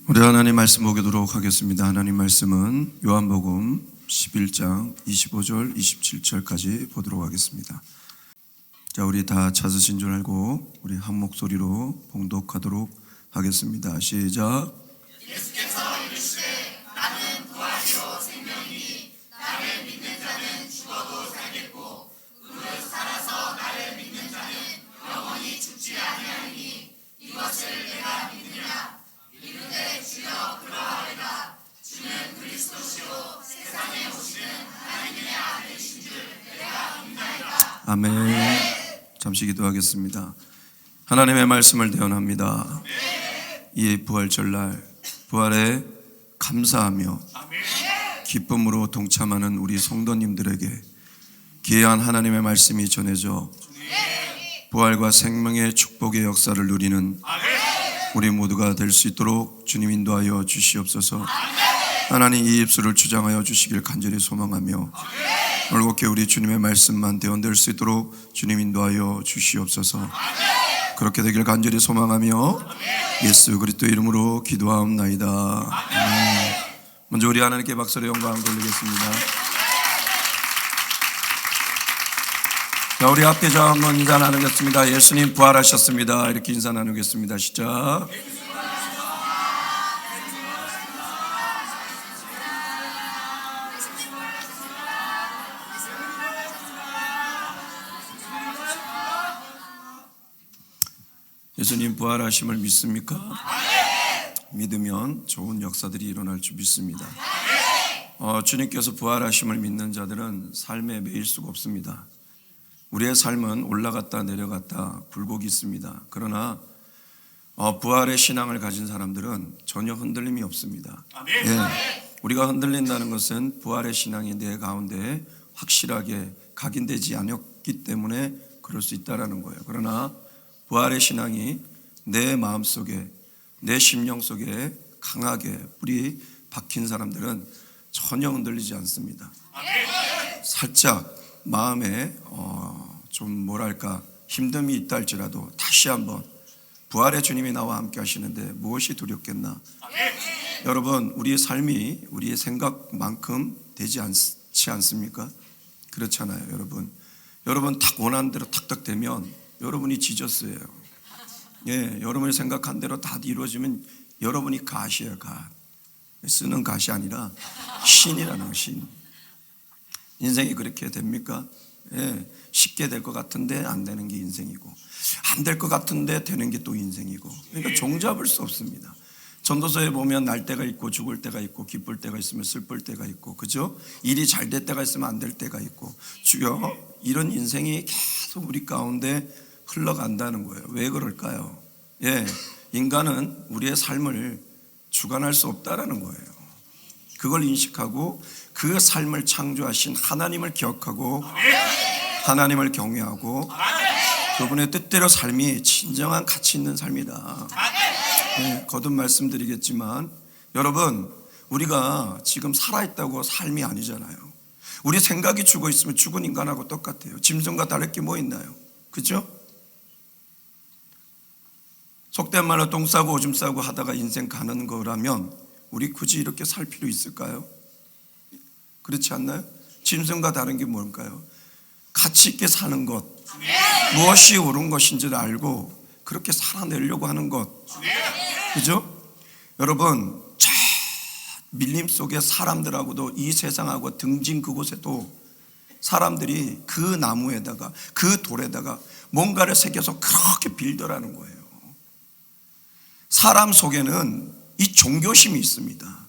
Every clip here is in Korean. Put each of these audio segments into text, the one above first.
우리 하나님 말씀 보도록 하겠습니다. 하나님 말씀은 요한복음 11장 25절 27절까지 보도록 하겠습니다. 자, 우리 다 찾으신 줄 알고 우리 한 목소리로 봉독하도록 하겠습니다. 시작. 예수께서 이르시되 나는 부활이요 생명이니 나를 믿는 자는 죽어도 살겠고 무릇 살아서 나를 믿는 자는 영원히 죽지 아니하리니 이것을 내가 믿느냐. 이르되 주여 그러하리다. 주는 그리스도시요 세상에 오시는 하나님의 아들이신 줄 내가 믿나이다. 아멘. 잠시 기도하겠습니다. 하나님의 말씀을 대언합니다. 이 부활절날 부활에 감사하며 기쁨으로 동참하는 우리 성도님들에게 귀한 하나님의 말씀이 전해져 부활과 생명의 축복의 역사를 누리는 우리 모두가 될 수 있도록 주님 인도하여 주시옵소서. 하나님 이 입술을 주장하여 주시길 간절히 소망하며 올곧게 우리 주님의 말씀만 대언될 수 있도록 주님 인도하여 주시옵소서. 그렇게 되길 간절히 소망하며 예수 그리스도 이름으로 기도하옵나이다. 아멘. 먼저 우리 하나님께 박수로 영광 돌리겠습니다. 자, 우리 합계자 한번 인사 나누겠습니다. 예수님 부활하셨습니다. 이렇게 인사 나누겠습니다. 시작. 예수님 부활하심을 믿습니까? 믿으면 좋은 역사들이 일어날 줄 믿습니다. 주님께서 부활하심을 믿는 자들은 삶에 매일 수가 없습니다. 우리의 삶은 올라갔다 내려갔다 굴곡이 있습니다. 그러나 부활의 신앙을 가진 사람들은 전혀 흔들림이 없습니다. 예, 우리가 흔들린다는 것은 부활의 신앙이 내 가운데 확실하게 각인되지 않았기 때문에 그럴 수 있다는 거예요. 그러나 부활의 신앙이 내 마음속에 내 심령 속에 강하게 뿌리 박힌 사람들은 전혀 흔들리지 않습니다. 살짝 마음에 좀 뭐랄까 힘듦이 있다 할지라도 다시 한번 부활의 주님이 나와 함께 하시는데 무엇이 두렵겠나. 여러분 우리의 삶이 우리의 생각만큼 되지 않지 않습니까? 그렇잖아요. 여러분 딱 원하는 대로 탁탁 되면 여러분이 지저스예요. 예, 여러분이 생각한 대로 다 이루어지면 여러분이 갓이에요. 갓. 쓰는 갓이 아니라 신이라는 신. 인생이 그렇게 됩니까? 예, 쉽게 될 것 같은데 안 되는 게 인생이고 안 될 것 같은데 되는 게 또 인생이고, 그러니까 종잡을 수 없습니다. 전도서에 보면 날 때가 있고 죽을 때가 있고 기쁠 때가 있으면 슬플 때가 있고, 그죠? 일이 잘 될 때가 있으면 안 될 때가 있고, 주여 이런 인생이 계속 우리 가운데 흘러간다는 거예요. 왜 그럴까요? 예, 인간은 우리의 삶을 주관할 수 없다라는 거예요. 그걸 인식하고 그 삶을 창조하신 하나님을 기억하고 하나님을 경외하고 그분의 뜻대로 삶이 진정한 가치 있는 삶이다. 네, 거듭 말씀드리겠지만 여러분 우리가 지금 살아있다고 삶이 아니잖아요. 우리 생각이 죽어 있으면 죽은 인간하고 똑같아요. 짐승과 다를 게 뭐 있나요? 그렇죠? 속된 말로 똥 싸고 오줌 싸고 하다가 인생 가는 거라면 우리 굳이 이렇게 살 필요 있을까요? 그렇지 않나요? 짐승과 다른 게 뭘까요? 가치 있게 사는 것, 무엇이 옳은 것인지를 알고 그렇게 살아내려고 하는 것, 그죠? 여러분 저 밀림 속에 사람들하고도 이 세상하고 등진 그곳에도 사람들이 그 나무에다가 그 돌에다가 뭔가를 새겨서 그렇게 빌더라는 거예요. 사람 속에는 이 종교심이 있습니다.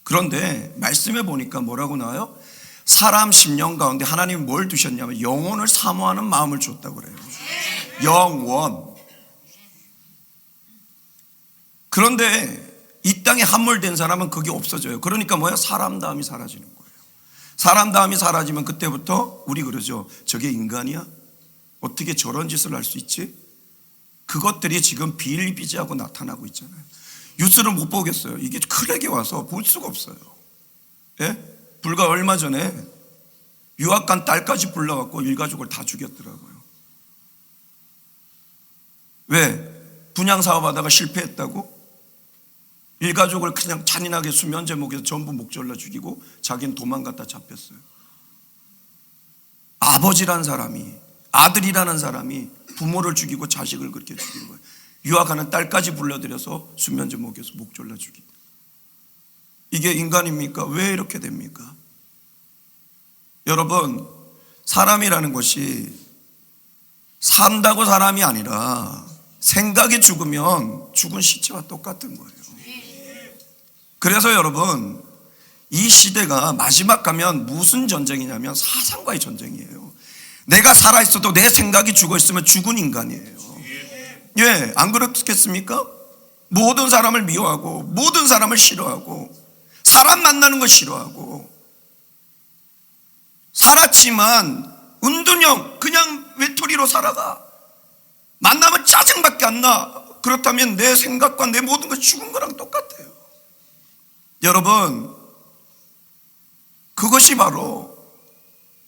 그런데 말씀에 보니까 뭐라고 나와요? 사람 심령 가운데 하나님이 뭘 두셨냐면 영혼을 사모하는 마음을 줬다고 그래요. 영원. 그런데 이 땅에 함몰된 사람은 그게 없어져요. 그러니까 뭐야? 사람다움이 사라지는 거예요. 사람다움이 사라지면 그때부터 우리 그러죠. 저게 인간이야? 어떻게 저런 짓을 할 수 있지? 그것들이 지금 비일비재하고 나타나고 있잖아요. 뉴스를 못 보겠어요. 이게 클렉에 와서 볼 수가 없어요. 예? 불과 얼마 전에 유학 간 딸까지 불러갖고 일가족을 다 죽였더라고요. 왜? 분양 사업하다가 실패했다고? 일가족을 그냥 잔인하게 수면 제목에서 전부 목졸라 죽이고 자기는 도망갔다 잡혔어요. 아버지라는 사람이, 아들이라는 사람이 부모를 죽이고 자식을 그렇게 죽인 거예요. 유학하는 딸까지 불러들여서 수면 제목에서 목졸라 죽인. 이게 인간입니까? 왜 이렇게 됩니까? 여러분, 사람이라는 것이 산다고 사람이 아니라 생각이 죽으면 죽은 시체와 똑같은 거예요. 그래서 여러분, 이 시대가 마지막 가면 무슨 전쟁이냐면 사상과의 전쟁이에요. 내가 살아있어도 내 생각이 죽어있으면 죽은 인간이에요. 예, 안 그렇겠습니까? 모든 사람을 미워하고 모든 사람을 싫어하고 사람 만나는 거 싫어하고 살았지만 은둔형 그냥 외톨이로 살아가. 만나면 짜증밖에 안 나. 그렇다면 내 생각과 내 모든 것이 죽은 거랑 똑같아요. 여러분, 그것이 바로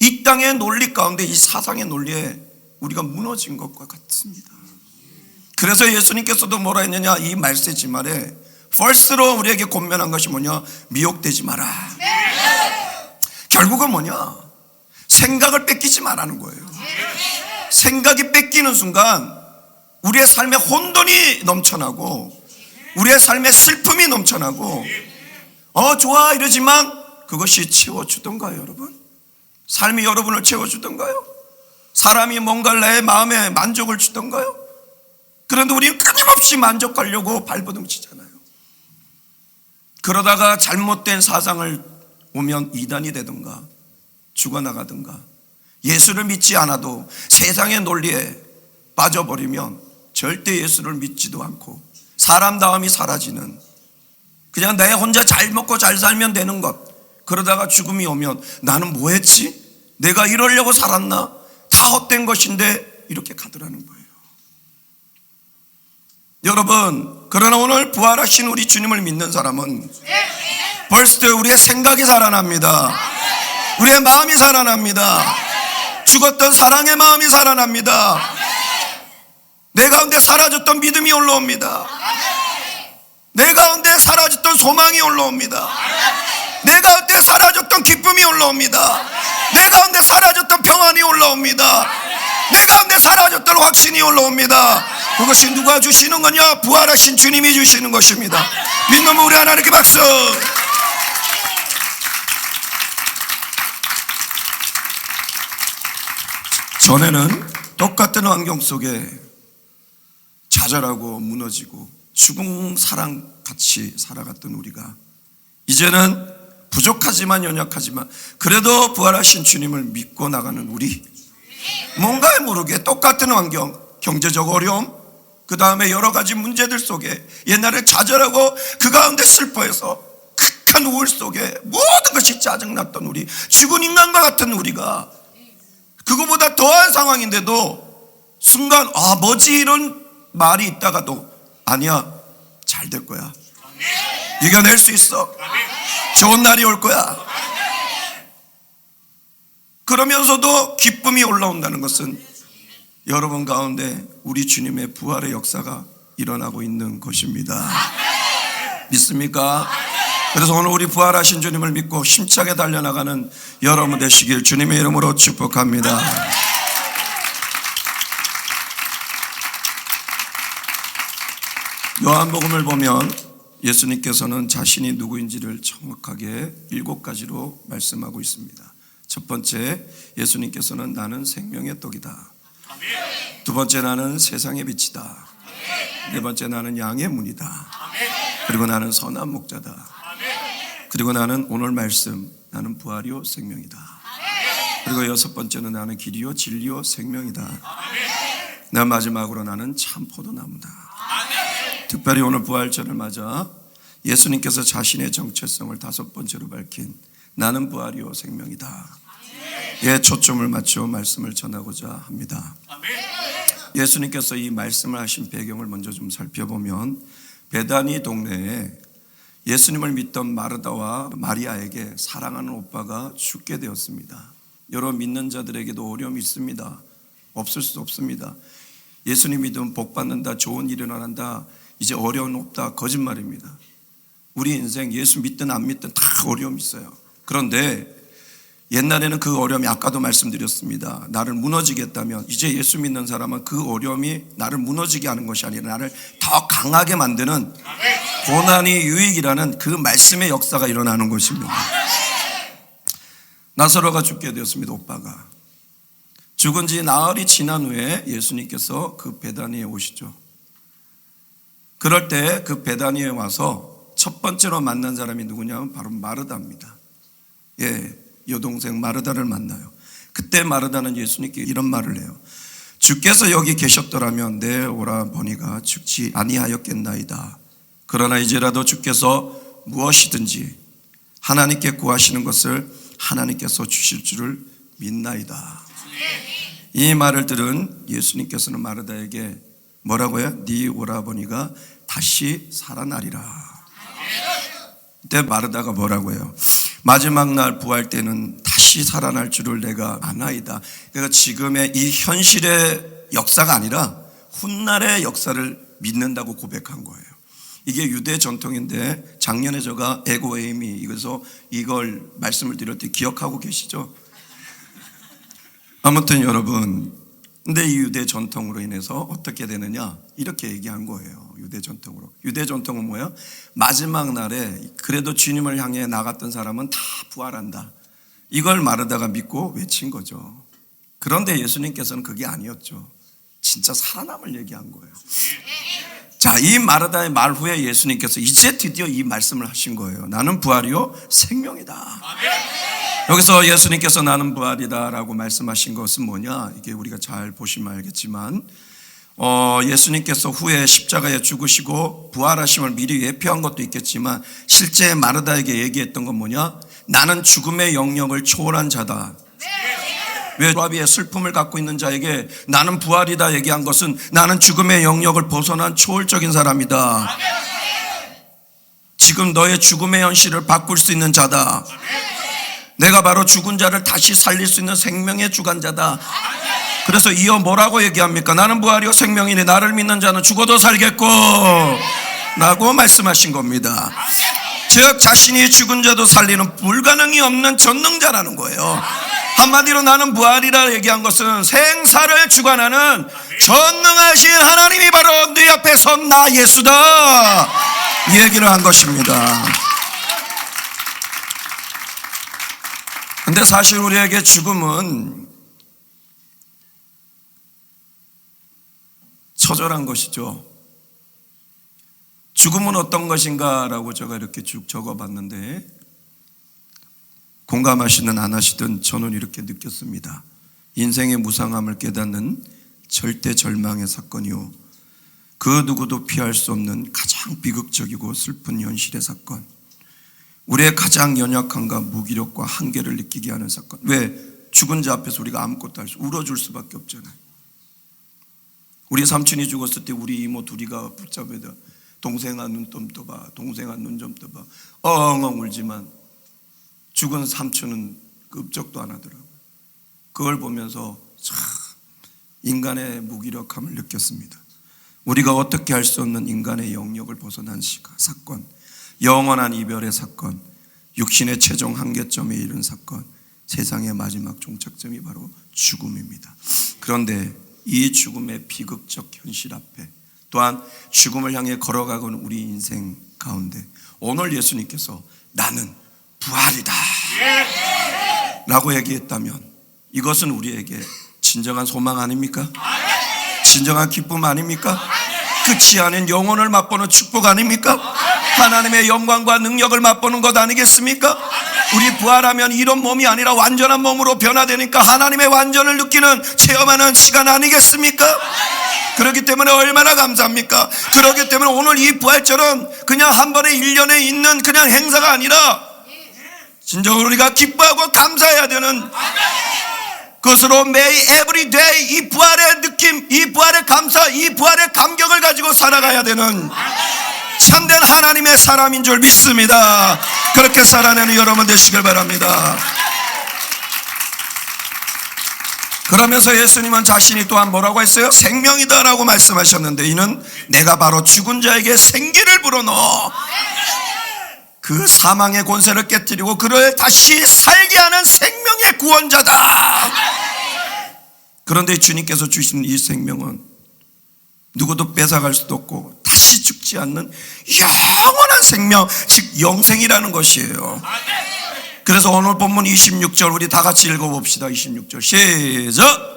이 땅의 논리 가운데 이 사상의 논리에 우리가 무너진 것과 같습니다. 그래서 예수님께서도 뭐라 했느냐, 이 말세지 말에 first로 우리에게 권면한 것이 뭐냐, 미혹되지 마라. 결국은 뭐냐, 생각을 뺏기지 말라는 거예요. 생각이 뺏기는 순간 우리의 삶에 혼돈이 넘쳐나고 우리의 삶에 슬픔이 넘쳐나고 좋아 이러지만 그것이 채워주던가요? 여러분, 삶이 여러분을 채워주던가요? 사람이 뭔가 내 마음에 만족을 주던가요? 그런데 우리는 끊임없이 만족하려고 발버둥치잖아요. 그러다가 잘못된 사상을 오면 이단이 되든가 죽어나가든가 예수를 믿지 않아도 세상의 논리에 빠져버리면 절대 예수를 믿지도 않고 사람다움이 사라지는, 그냥 내 혼자 잘 먹고 잘 살면 되는 것, 그러다가 죽음이 오면 나는 뭐 했지? 내가 이러려고 살았나? 다 헛된 것인데 이렇게 가더라는 거예요. 여러분, 그러나 오늘 부활하신 우리 주님을 믿는 사람은 벌써 우리의 생각이 살아납니다. 우리의 마음이 살아납니다. 죽었던 사랑의 마음이 살아납니다. 내 가운데 사라졌던 믿음이 올라옵니다. 내 가운데 사라졌던 소망이 올라옵니다. 내 가운데 사라졌던 기쁨이 올라옵니다. 내 가운데 사라졌던 평안이 올라옵니다. 내 가운데 사라졌던 확신이 올라옵니다. 그것이 누가 주시는 거냐? 부활하신 주님이 주시는 것입니다. 믿는 우리 하나님께 박수. 전에는 똑같은 환경 속에 좌절하고 무너지고 죽은 사람같이 살아갔던 우리가 이제는 부족하지만 연약하지만 그래도 부활하신 주님을 믿고 나가는 우리, 뭔가 모르게 똑같은 환경, 경제적 어려움, 그 다음에 여러 가지 문제들 속에 옛날에 좌절하고 그 가운데 슬퍼해서 극한 우울 속에 모든 것이 짜증났던 우리, 죽은 인간과 같은 우리가 그거보다 더한 상황인데도 순간 뭐지 이런 말이 있다가도 아니야, 잘 될 거야, 이겨낼 수 있어, 좋은 날이 올 거야, 그러면서도 기쁨이 올라온다는 것은 여러분 가운데 우리 주님의 부활의 역사가 일어나고 있는 것입니다. 믿습니까? 그래서 오늘 우리 부활하신 주님을 믿고 힘차게 달려나가는 여러분 되시길 주님의 이름으로 축복합니다. 요한복음을 보면 예수님께서는 자신이 누구인지를 정확하게 7가지로 말씀하고 있습니다. 첫 번째, 예수님께서는 나는 생명의 떡이다. 두 번째, 나는 세상의 빛이다. 네 번째, 나는 양의 문이다. 그리고 나는 선한 목자다. 그리고 나는 오늘 말씀, 나는 부활이요 생명이다. 그리고 여섯 번째는 나는 길이요 진리요 생명이다. 나 마지막으로 나는 참 포도나무다. 특별히 오늘 부활절을 맞아 예수님께서 자신의 정체성을 5번째로 밝힌 나는 부활이요 생명이다 에 초점을 맞춰 말씀을 전하고자 합니다. 예수님께서 이 말씀을 하신 배경을 먼저 좀 살펴보면 베다니 동네에 예수님을 믿던 마르다와 마리아에게 사랑하는 오빠가 죽게 되었습니다. 여러 믿는 자들에게도 어려움이 있습니다. 없을 수 없습니다. 예수님 믿으면 복 받는다, 좋은 일이 일어난다, 이제 어려움 없다, 거짓말입니다. 우리 인생 예수 믿든 안 믿든 다 어려움이 있어요. 그런데 옛날에는 그 어려움이 아까도 말씀드렸습니다. 나를 무너지게 했다면 이제 예수 믿는 사람은 그 어려움이 나를 무너지게 하는 것이 아니라 나를 더 강하게 만드는 고난이 유익이라는 그 말씀의 역사가 일어나는 것입니다. 나사로가 죽게 되었습니다. 오빠가 죽은 지 나흘이 지난 후에 예수님께서 그 베다니에 오시죠. 그럴 때 그 베다니에 와서 첫 번째로 만난 사람이 누구냐면 바로 마르다입니다. 여동생 마르다를 만나요. 그때 마르다는 예수님께 이런 말을 해요. 주께서 여기 계셨더라면 내 오라버니가 죽지 아니하였겠나이다. 그러나 이제라도 주께서 무엇이든지 하나님께 구하시는 것을 하나님께서 주실 줄을 믿나이다. 이 말을 들은 예수님께서는 마르다에게 뭐라고요? 네 오라버니가 다시 살아나리라. 그때 마르다가 뭐라고 해요? 마지막 날 부활 때는 다시 살아날 줄을 내가 아나이다. 그러니까 지금의 이 현실의 역사가 아니라 훗날의 역사를 믿는다고 고백한 거예요. 이게 유대 전통인데 작년에 제가 에고에이미 이거서 이걸 말씀을 드릴 때 기억하고 계시죠? 아무튼 여러분, 근데 이 유대 전통으로 인해서 어떻게 되느냐 이렇게 얘기한 거예요. 유대 전통으로. 유대 전통은 뭐예요? 마지막 날에 그래도 주님을 향해 나갔던 사람은 다 부활한다. 이걸 마르다가 믿고 외친 거죠. 그런데 예수님께서는 그게 아니었죠. 진짜 살아남을 얘기한 거예요. 자, 이 마르다의 말 후에 예수님께서 이제 드디어 이 말씀을 하신 거예요. 나는 부활이요 생명이다. 여기서 예수님께서 나는 부활이다 라고 말씀하신 것은 뭐냐, 이게 우리가 잘 보시면 알겠지만 예수님께서 후에 십자가에 죽으시고 부활하심을 미리 예표한 것도 있겠지만 실제 마르다에게 얘기했던 건 뭐냐, 나는 죽음의 영역을 초월한 자다. 왜 부활의 슬픔을 갖고 있는 자에게 나는 부활이다 얘기한 것은 나는 죽음의 영역을 벗어난 초월적인 사람이다. 지금 너의 죽음의 현실을 바꿀 수 있는 자다. 내가 바로 죽은 자를 다시 살릴 수 있는 생명의 주관자다. 그래서 이어 뭐라고 얘기합니까? 나는 부활이요 생명이니 나를 믿는 자는 죽어도 살겠고 라고 말씀하신 겁니다. 즉 자신이 죽은 자도 살리는 불가능이 없는 전능자라는 거예요. 한마디로 나는 부활이라 얘기한 것은 생사를 주관하는 전능하신 하나님이 바로 네 앞에 선 나 예수다 이 얘기를 한 것입니다. 근데 사실 우리에게 죽음은 처절한 것이죠. 죽음은 어떤 것인가 라고 제가 이렇게 쭉 적어봤는데 공감하시든 안 하시든 저는 이렇게 느꼈습니다. 인생의 무상함을 깨닫는 절대 절망의 사건이요, 그 누구도 피할 수 없는 가장 비극적이고 슬픈 현실의 사건, 우리의 가장 연약함과 무기력과 한계를 느끼게 하는 사건. 왜? 죽은 자 앞에서 우리가 아무것도 할 수, 울어줄 수밖에 없잖아요. 우리 삼촌이 죽었을 때 우리 이모 둘이가 붙잡아다 동생아 눈 좀 떠봐, 동생아 눈 좀 떠봐, 엉엉 울지만 죽은 삼촌은 끔찍도 안 하더라고요. 그걸 보면서 참 인간의 무기력함을 느꼈습니다. 우리가 어떻게 할 수 없는 인간의 영역을 벗어난 사건, 영원한 이별의 사건, 육신의 최종 한계점에 이른 사건, 세상의 마지막 종착점이 바로 죽음입니다. 그런데 이 죽음의 비극적 현실 앞에, 또한 죽음을 향해 걸어가고는 우리 인생 가운데 오늘 예수님께서 나는 부활이다 라고 얘기했다면 이것은 우리에게 진정한 소망 아닙니까? 진정한 기쁨 아닙니까? 끝이 아닌 영혼을 맛보는 축복 아닙니까? 하나님의 영광과 능력을 맛보는 것 아니겠습니까? 우리 부활하면 이런 몸이 아니라 완전한 몸으로 변화되니까 하나님의 완전을 느끼는 체험하는 시간 아니겠습니까? 그렇기 때문에 얼마나 감사합니까? 그렇기 때문에 오늘 이 부활절은 그냥 한 번에 1년에 있는 그냥 행사가 아니라 진정으로 우리가 기뻐하고 감사해야 되는 그것으로 매일 에브리데이 이 부활의 느낌, 이 부활의 감사, 이 부활의 감격을 가지고 살아가야 되는 참된 하나님의 사람인 줄 믿습니다. 그렇게 살아내는 여러분 되시길 바랍니다. 그러면서 예수님은 자신이 또한 뭐라고 했어요? 생명이다 라고 말씀하셨는데 이는 내가 바로 죽은 자에게 생기를 불어넣어 그 사망의 권세를 깨뜨리고 그를 다시 살게 하는 생명의 구원자다. 그런데 주님께서 주신 이 생명은 누구도 뺏어갈 수도 없고 다시 죽지 않는 영원한 생명, 즉 영생이라는 것이에요. 그래서 오늘 본문 26절 우리 다 같이 읽어봅시다. 26절 시작.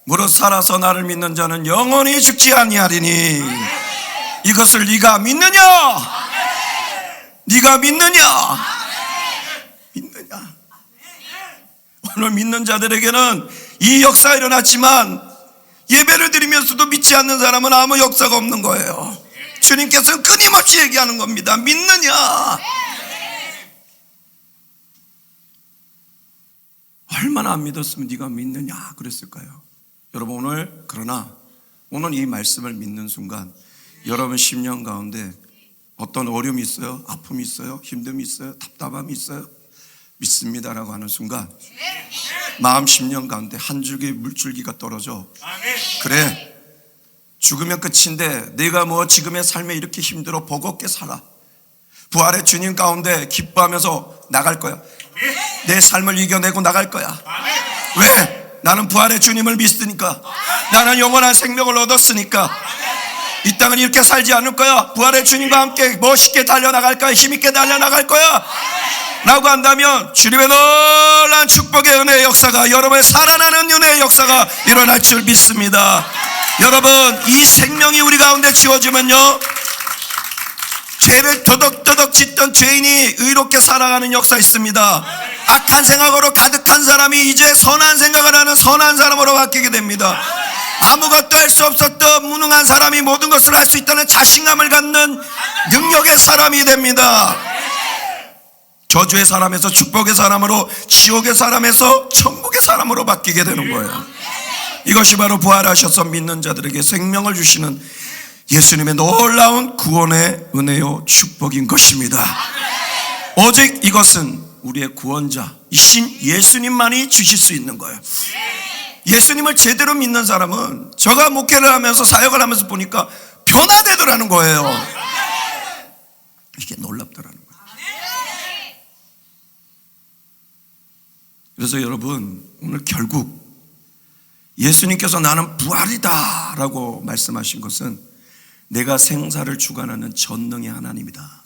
무릇 살아서 나를 믿는 자는 영원히 죽지 아니하리니 이것을 네가 믿느냐? 네가 믿느냐? 믿느냐? 오늘 믿는 자들에게는 이 역사가 일어났지만 예배를 드리면서도 믿지 않는 사람은 아무 역사가 없는 거예요. 주님께서는 끊임없이 얘기하는 겁니다. 믿느냐? 얼마나 안 믿었으면 네가 믿느냐 그랬을까요? 여러분 그러나 오늘 이 말씀을 믿는 순간 여러분 심령 가운데 어떤 어려움이 있어요? 아픔이 있어요? 힘듦이 있어요? 답답함이 있어요? 믿습니다라고 하는 순간 마음 심령 가운데 한 줄기 물줄기가 떨어져. 그래, 죽으면 끝인데 내가 뭐 지금의 삶에 이렇게 힘들어 버겁게 살아. 부활의 주님 가운데 기뻐하면서 나갈 거야. 내 삶을 이겨내고 나갈 거야. 왜? 나는 부활의 주님을 믿으니까. 나는 영원한 생명을 얻었으니까. 이 땅은 이렇게 살지 않을 거야. 부활의 주님과 함께 멋있게 달려나갈 거야. 힘있게 달려나갈 거야 라고 한다면 주님의 놀라운 축복의 은혜의 역사가, 여러분의 살아나는 은혜의 역사가 일어날 줄 믿습니다. 여러분, 이 생명이 우리 가운데 지워지면요, 죄를 더덕더덕 짓던 죄인이 의롭게 살아가는 역사 있습니다. 악한 생각으로 가득한 사람이 이제 선한 생각을 하는 선한 사람으로 바뀌게 됩니다. 아무것도 할 수 없었던 무능한 사람이 모든 것을 할 수 있다는 자신감을 갖는 능력의 사람이 됩니다. 저주의 사람에서 축복의 사람으로, 지옥의 사람에서 천국의 사람으로 바뀌게 되는 거예요. 이것이 바로 부활하셔서 믿는 자들에게 생명을 주시는 예수님의 놀라운 구원의 은혜요 축복인 것입니다. 오직 이것은 우리의 구원자이신 예수님만이 주실 수 있는 거예요. 예수님을 제대로 믿는 사람은 저가 목회를 하면서 사역을 하면서 보니까 변화되더라는 거예요. 이게 놀랍더라는 거예요. 그래서 여러분, 오늘 결국 예수님께서 나는 부활이다 라고 말씀하신 것은 내가 생사를 주관하는 전능의 하나님이다.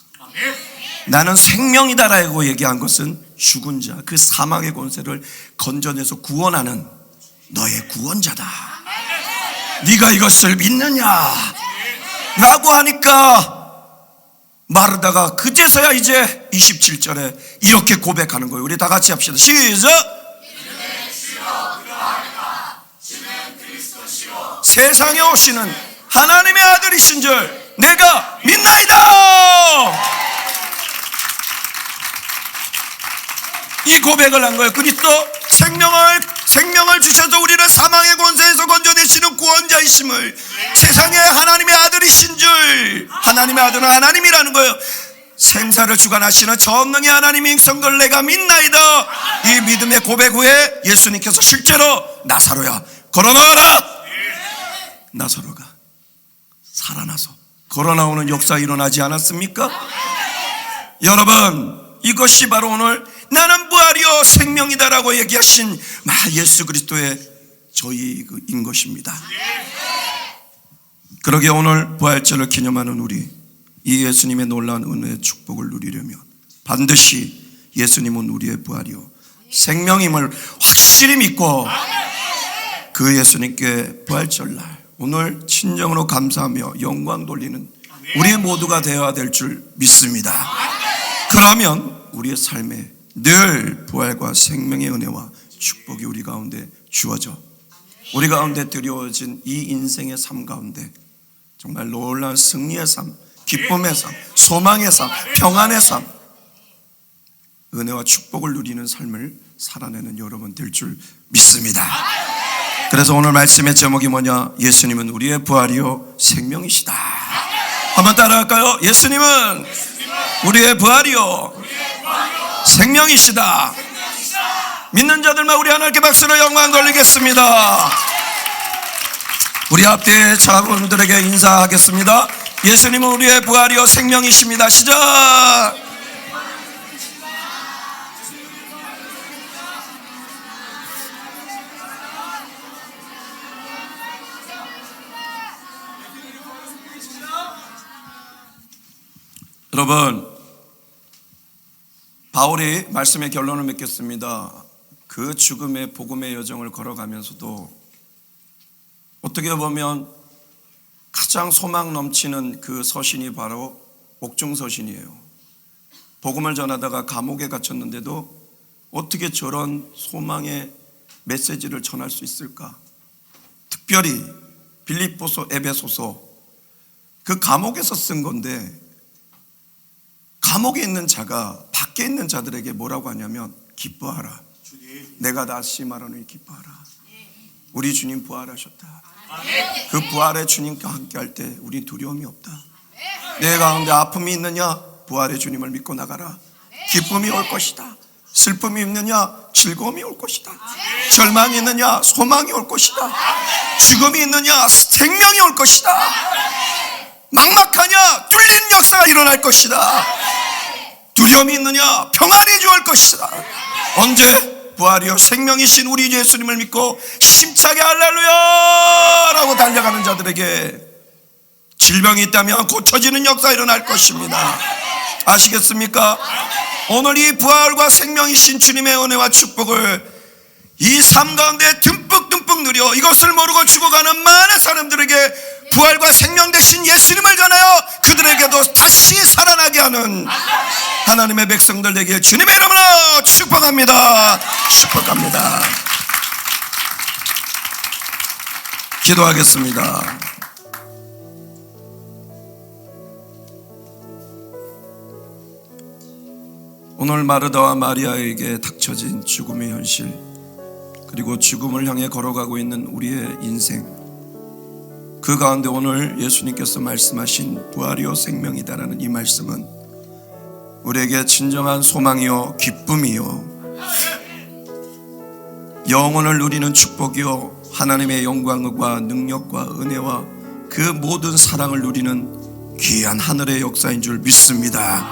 나는 생명이다 라고 얘기한 것은 죽은 자, 그 사망의 권세를 건져내서 구원하는 너의 구원자다. 네가 이것을 믿느냐 라고 하니까 마르다가 그제서야 이제 27절에 이렇게 고백하는 거예요. 우리 다 같이 합시다. 시작. 세상에 오시는 하나님의 아들이신 줄 내가 믿나이다. 이 고백을 한 거예요. 그리스도 생명을 주셔서 우리를 사망의 권세에서 건져내시는 구원자이심을, 세상에 하나님의 아들이신 줄, 하나님의 아들은 하나님이라는 거예요. 생사를 주관하시는 전능의 하나님의 성도를 내가 믿나이다. 이 믿음의 고백 후에 예수님께서 실제로 나사로야 걸어나와라. 나사로가 살아나서 걸어나오는 역사 일어나지 않았습니까? 여러분, 이것이 바로 오늘 나는 부활이요 생명이다라고 얘기하신 예수 그리스도의 저희인 것입니다. 그러기에 오늘 부활절을 기념하는 우리, 이 예수님의 놀라운 은혜의 축복을 누리려면 반드시 예수님은 우리의 부활이요 생명임을 확실히 믿고 그 예수님께 부활절날 오늘 친정으로 감사하며 영광 돌리는 우리 모두가 되어야 될 줄 믿습니다. 그러면 우리의 삶에 늘 부활과 생명의 은혜와 축복이 우리 가운데 주어져 우리 가운데 드려진 이 인생의 삶 가운데 정말 놀라운 승리의 삶, 기쁨의 삶, 소망의 삶, 평안의 삶, 은혜와 축복을 누리는 삶을 살아내는 여러분 될 줄 믿습니다. 그래서 오늘 말씀의 제목이 뭐냐? 예수님은 우리의 부활이요 생명이시다. 한번 따라할까요? 예수님은 우리의 부활이요 생명이시다. 믿는 자들만 우리 하나님께 박수로 영광 돌리겠습니다. 우리 앞에 자분들에게 인사하겠습니다. 예수님은 우리의 부활이요 생명이십니다. 시작. 여러분, 바울이 말씀의 결론을 맺겠습니다. 그 죽음의 복음의 여정을 걸어가면서도 어떻게 보면 가장 소망 넘치는 그 서신이 바로 옥중서신이에요. 복음을 전하다가 감옥에 갇혔는데도 어떻게 저런 소망의 메시지를 전할 수 있을까? 특별히 빌립보서, 에베소서 그 감옥에서 쓴 건데, 감옥에 있는 자가 밖에 있는 자들에게 뭐라고 하냐면 기뻐하라. 내가 다시 말하노니 기뻐하라. 우리 주님 부활하셨다. 그 부활의 주님과 함께 할 때 우리 두려움이 없다. 내 가운데 아픔이 있느냐? 부활의 주님을 믿고 나가라. 기쁨이 올 것이다. 슬픔이 있느냐? 즐거움이 올 것이다. 절망이 있느냐? 소망이 올 것이다. 죽음이 있느냐? 생명이 올 것이다. 막막하냐? 뚫린 역사가 일어날 것이다. 두려움이 있느냐? 평안이 주할 것이다. 언제? 부활이요 생명이신 우리 예수님을 믿고 힘차게 할렐루야 라고 달려가는 자들에게 질병이 있다면 고쳐지는 역사가 일어날 것입니다. 아시겠습니까? 오늘 이 부활과 생명이신 주님의 은혜와 축복을 이 삶 가운데 듬뿍듬뿍 누려 이것을 모르고 죽어가는 많은 사람들에게 부활과 생명 되신 예수님을 전하여 그들에게도 다시 살아나게 하는 하나님의 백성들 되길 주님의 이름으로 축복합니다. 축복합니다. 기도하겠습니다. 오늘 마르다와 마리아에게 닥쳐진 죽음의 현실, 그리고 죽음을 향해 걸어가고 있는 우리의 인생, 그 가운데 오늘 예수님께서 말씀하신 부활이요 생명이다라는 이 말씀은 우리에게 진정한 소망이요 기쁨이요 영원을 누리는 축복이요 하나님의 영광과 능력과 은혜와 그 모든 사랑을 누리는 귀한 하늘의 역사인 줄 믿습니다.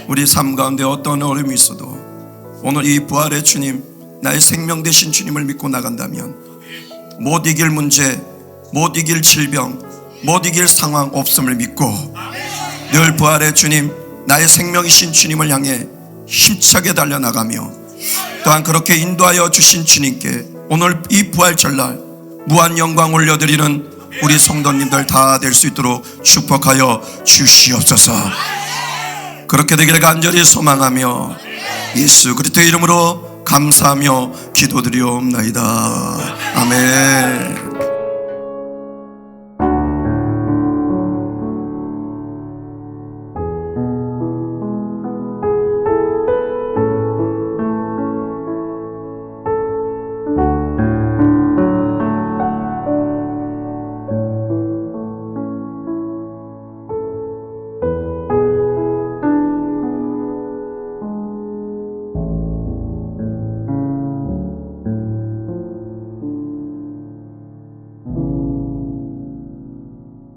우리 삶 가운데 어떤 어려움이 있어도 오늘 이 부활의 주님, 나의 생명 되신 주님을 믿고 나간다면 못 이길 문제, 못 이길 질병, 못 이길 상황 없음을 믿고 늘 부활의 주님, 나의 생명이신 주님을 향해 힘차게 달려나가며 또한 그렇게 인도하여 주신 주님께 오늘 이 부활절날 무한 영광 올려드리는 우리 성도님들 다 될 수 있도록 축복하여 주시옵소서. 그렇게 되기를 간절히 소망하며 예수 그리스도의 이름으로 감사하며 기도드리옵나이다. 아멘.